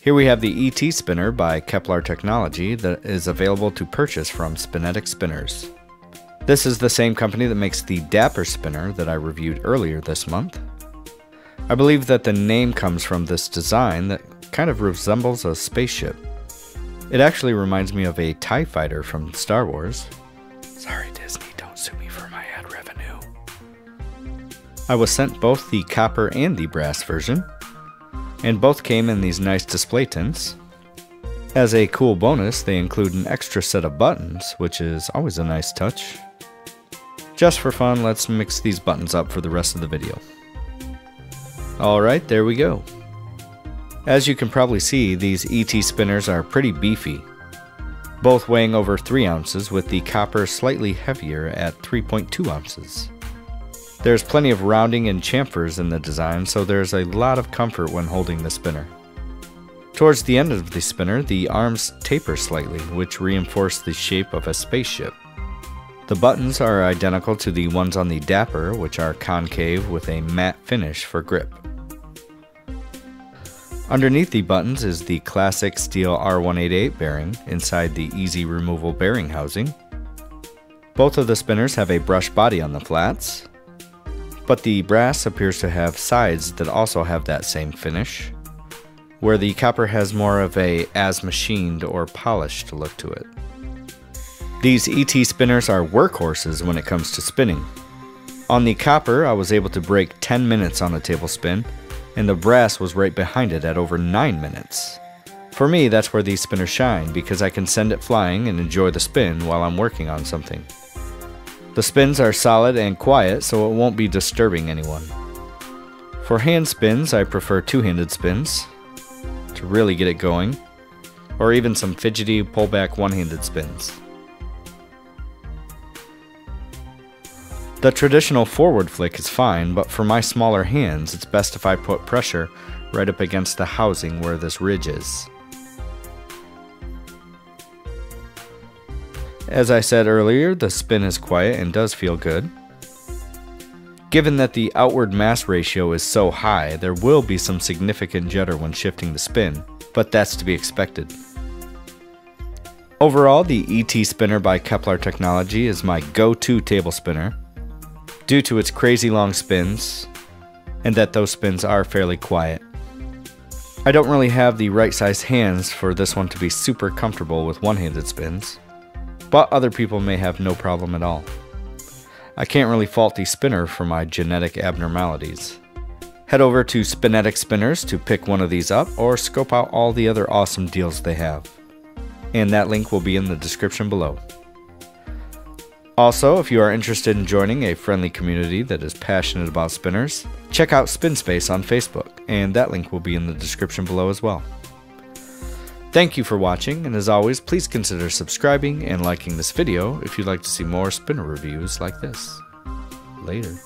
Here we have the ET spinner by Kepler technology that is available to purchase from Spinetic spinners. This is the same company that makes the Dapper spinner that I reviewed earlier this month. I believe that the name comes from this design that kind of resembles a spaceship. It actually reminds me of a TIE fighter from Star Wars. Sorry Disney, don't sue me for my ad revenue. I was sent both the copper and the brass version, and both came in these nice display tints. As a cool bonus, they include an extra set of buttons, which is always a nice touch. Just for fun, let's mix these buttons up for the rest of the video. Alright, there we go. As you can probably see, these ET spinners are pretty beefy, both weighing over 3 ounces with the copper slightly heavier at 3.2 ounces. There's plenty of rounding and chamfers in the design, so there's a lot of comfort when holding the spinner. Towards the end of the spinner, the arms taper slightly, which reinforce the shape of a spaceship. The buttons are identical to the ones on the Dapper, which are concave with a matte finish for grip. Underneath the buttons is the classic steel R188 bearing inside the easy removal bearing housing. Both of the spinners have a brush body on the flats, but the brass appears to have sides that also have that same finish, where the copper has more of a as machined or polished look to it. These ET spinners are workhorses when it comes to spinning. On the copper, I was able to break 10 minutes on a table spin, and the brass was right behind it at over 9 minutes. For me, that's where these spinners shine, because I can send it flying and enjoy the spin while I'm working on something. The spins are solid and quiet, so it won't be disturbing anyone. For hand spins, I prefer two-handed spins to really get it going, or even some fidgety pullback one-handed spins. The traditional forward flick is fine, but for my smaller hands, it's best if I put pressure right up against the housing where this ridge is. As I said earlier, the spin is quiet and does feel good. Given that the outward mass ratio is so high, there will be some significant judder when shifting the spin, but that's to be expected. Overall, the ET spinner by Kepler technology is my go-to table spinner, due to its crazy long spins, and that those spins are fairly quiet. I don't really have the right size hands for this one to be super comfortable with one-handed spins, but other people may have no problem at all. I can't really fault the spinner for my genetic abnormalities. Head over to Spinetic Spinners to pick one of these up, or scope out all the other awesome deals they have. And that link will be in the description below. Also, if you are interested in joining a friendly community that is passionate about spinners, check out SpinSpace on Facebook, and that link will be in the description below as well. Thank you for watching, and as always, please consider subscribing and liking this video if you'd like to see more spinner reviews like this. Later.